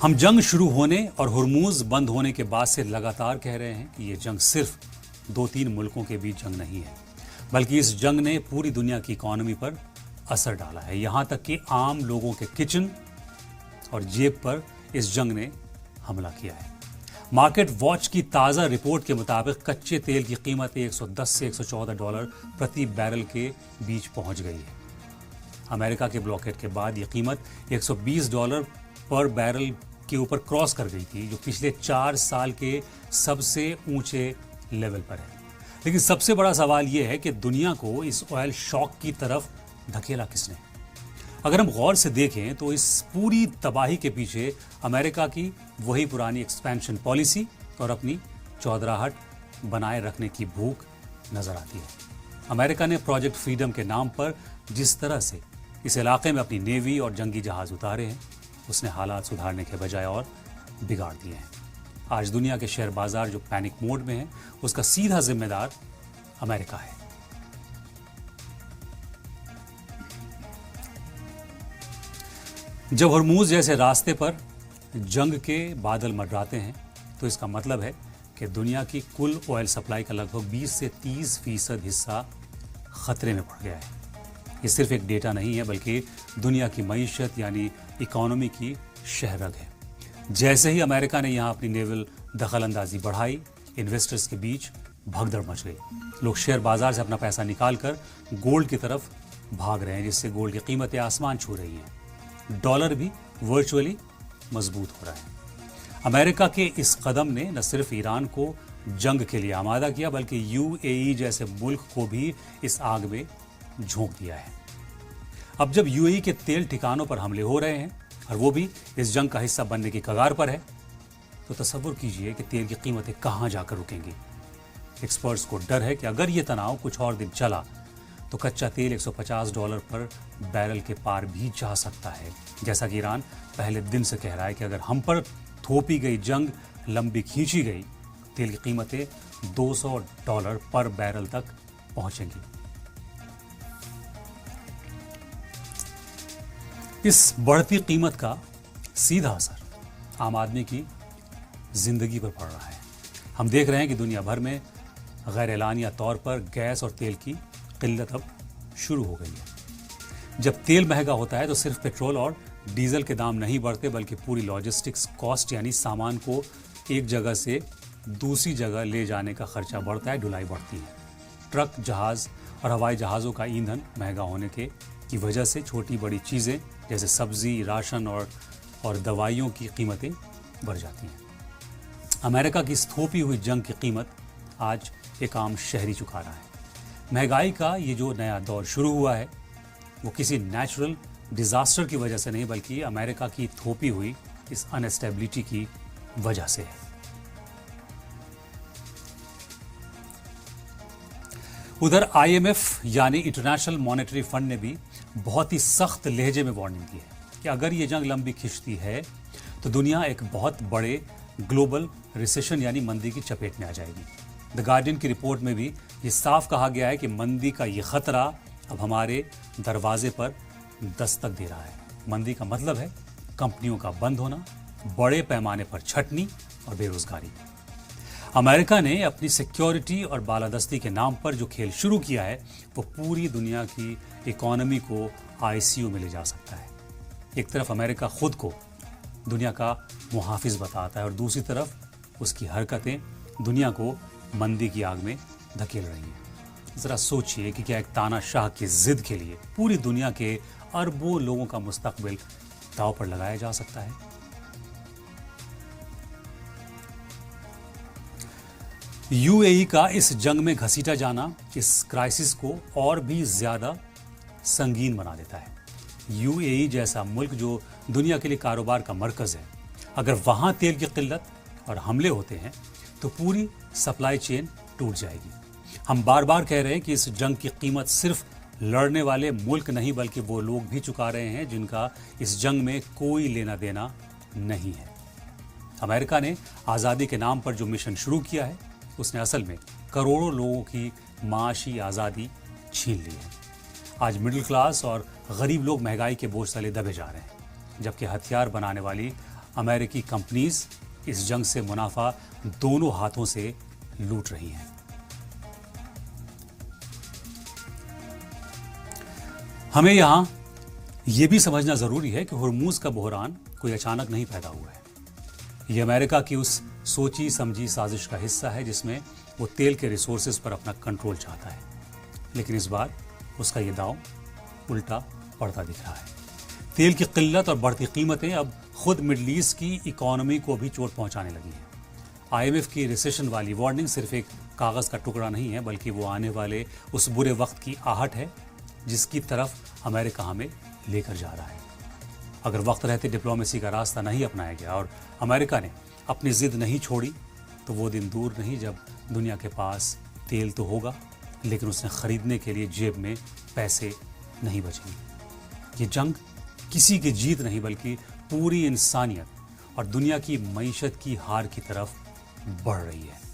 हम जंग शुरू होने और हुर्मुज़ बंद होने के बाद से लगातार कह रहे हैं कि ये जंग सिर्फ 2-3 मुल्कों के बीच जंग नहीं है, बल्कि इस जंग ने पूरी दुनिया की इकॉनमी पर असर डाला है। यहां तक कि आम लोगों के किचन और जेब पर इस जंग ने हमला किया है। मार्केट वॉच की ताज़ा रिपोर्ट के मुताबिक कच्चे तेल की कीमत $110 से $114 प्रति बैरल के बीच पहुंच गई है। अमेरिका के ब्लॉकेट के बाद यह कीमत $120 पर बैरल के ऊपर क्रॉस कर गई थी, जो पिछले 4 साल के सबसे ऊंचे लेवल पर है। लेकिन सबसे बड़ा सवाल यह है कि दुनिया को इस ऑयल शॉक की तरफ धकेला किसने? अगर हम गौर से देखें तो इस पूरी तबाही के पीछे अमेरिका की वही पुरानी एक्सपेंशन पॉलिसी और अपनी चौधराहट बनाए रखने की भूख नजर आती है। अमेरिका ने प्रोजेक्ट फ्रीडम के नाम पर जिस तरह से इस इलाके में अपनी नेवी और जंगी जहाज उतारे हैं, उसने हालात सुधारने के बजाय और बिगाड़ दिए हैं। आज दुनिया के शेयर बाजार जो पैनिक मोड में है, उसका सीधा जिम्मेदार अमेरिका है। जब हुर्मुज़ जैसे रास्ते पर जंग के बादल मंडराते हैं, तो इसका मतलब है कि दुनिया की कुल ऑयल सप्लाई का लगभग 20 से 30% हिस्सा खतरे में पड़ गया है। ये सिर्फ एक डेटा नहीं है, बल्कि दुनिया की मईशत यानी इकोनॉमी की शहरग है। जैसे ही अमेरिका ने यहाँ अपनी नेवल दखल अंदाजी बढ़ाई, इन्वेस्टर्स के बीच भगदड़ मच गई। लोग शेयर बाजार से अपना पैसा निकालकर गोल्ड की तरफ भाग रहे हैं, जिससे गोल्ड की कीमतें आसमान छू रही हैं। डॉलर भी वर्चुअली मजबूत हो रहा है। अमेरिका के इस कदम ने न सिर्फ ईरान को जंग के लिए आमादा किया, बल्कि यूएई जैसे मुल्क को भी इस आग में झोंक दिया है। अब जब यूएई के तेल ठिकानों पर हमले हो रहे हैं और वो भी इस जंग का हिस्सा बनने की कगार पर है, तो तसव्वुर कीजिए कि तेल की कीमतें कहां जाकर रुकेंगी। एक्सपर्ट्स को डर है कि अगर ये तनाव कुछ और दिन चला तो कच्चा तेल $150 पर बैरल के पार भी जा सकता है। जैसा कि ईरान पहले दिन से कह रहा है कि अगर हम पर थोपी गई जंग लंबी खींची गई, तेल की कीमतें $200 पर बैरल तक पहुंचेंगी। इस बढ़ती कीमत का सीधा असर आम आदमी की जिंदगी पर पड़ रहा है। हम देख रहे हैं कि दुनिया भर में गैर एलानिया तौर पर गैस और तेल की किल्लत अब शुरू हो गई है। जब तेल महंगा होता है तो सिर्फ पेट्रोल और डीजल के दाम नहीं बढ़ते, बल्कि पूरी लॉजिस्टिक्स कॉस्ट यानी सामान को एक जगह से दूसरी जगह ले जाने का खर्चा बढ़ता है, ढुलाई बढ़ती है। ट्रक, जहाज और हवाई जहाज़ों का ईंधन महंगा होने की वजह से छोटी बड़ी चीज़ें जैसे सब्जी, राशन और दवाइयों की कीमतें बढ़ जाती हैं। अमेरिका की इस थोपी हुई जंग की कीमत आज एक आम शहरी चुका रहा है। महंगाई का ये जो नया दौर शुरू हुआ है, वो किसी नेचुरल डिजास्टर की वजह से नहीं, बल्कि अमेरिका की थोपी हुई इस अनस्टेबिलिटी की वजह से है। उधर IMF यानी इंटरनेशनल मॉनेटरी फंड ने भी बहुत ही सख्त लहजे में वार्निंग दी है कि अगर ये जंग लंबी खिंचती है तो दुनिया एक बहुत बड़े ग्लोबल रिसेशन यानी मंदी की चपेट में आ जाएगी। द गार्डियन की रिपोर्ट में भी ये साफ कहा गया है कि मंदी का ये खतरा अब हमारे दरवाजे पर दस्तक दे रहा है। मंदी का मतलब है कंपनियों का बंद होना, बड़े पैमाने पर छटनी और बेरोजगारी। अमेरिका ने अपनी सिक्योरिटी और बालादस्ती के नाम पर जो खेल शुरू किया है, वो पूरी दुनिया की इकोनॉमी को ICU में ले जा सकता है। एक तरफ अमेरिका खुद को दुनिया का मुहाफिज बताता है और दूसरी तरफ उसकी हरकतें दुनिया को मंदी की आग में धकेल रही हैं। जरा सोचिए कि क्या एक तानाशाह की जिद के लिए पूरी दुनिया के अरबों लोगों का मुस्तकबिल दांव पर लगाया जा सकता है? यूएई का इस जंग में घसीटा जाना इस क्राइसिस को और भी ज्यादा संगीन बना देता है। यूएई जैसा मुल्क जो दुनिया के लिए कारोबार का मरकज है, अगर वहां तेल की किल्लत और हमले होते हैं तो पूरी सप्लाई चेन टूट जाएगी। हम बार बार कह रहे हैं कि इस जंग की कीमत सिर्फ लड़ने वाले मुल्क नहीं, बल्कि वो लोग भी चुका रहे हैं जिनका इस जंग में कोई लेना देना नहीं है। अमेरिका ने आज़ादी के नाम पर जो मिशन शुरू किया है, उसने असल में करोड़ों लोगों की माशी आज़ादी छीन ली है। आज मिडिल क्लास और गरीब लोग महंगाई के बोझ तले दबे जा रहे हैं, जबकि हथियार बनाने वाली अमेरिकी कंपनीज इस जंग से मुनाफा दोनों हाथों से लूट रही हैं। हमें यहां यह भी समझना जरूरी है कि हुर्मुज का बहरान कोई अचानक नहीं पैदा हुआ है। यह अमेरिका की उस सोची समझी साजिश का हिस्सा है जिसमें वो तेल के रिसोर्सेज पर अपना कंट्रोल चाहता है, लेकिन इस बार उसका यह दांव उल्टा पड़ता दिख रहा है। तेल की किल्लत और बढ़ती कीमतें अब खुद मिडल ईस्ट की इकोनॉमी को भी चोट पहुंचाने लगी हैं। IMF की रिसेशन वाली वार्निंग सिर्फ एक कागज का टुकड़ा नहीं है, बल्कि वो आने वाले उस बुरे वक्त की आहट है जिसकी तरफ अमेरिका हमें लेकर जा रहा है। अगर वक्त रहते डिप्लोमेसी का रास्ता नहीं अपनाया गया और अमेरिका ने अपनी जिद नहीं छोड़ी तो वो दिन दूर नहीं जब दुनिया के पास तेल तो होगा, लेकिन उसे खरीदने के लिए जेब में पैसे नहीं बचेंगे। ये जंग किसी की जीत नहीं, बल्कि पूरी इंसानियत और दुनिया की मईशत की हार की तरफ बढ़ रही है।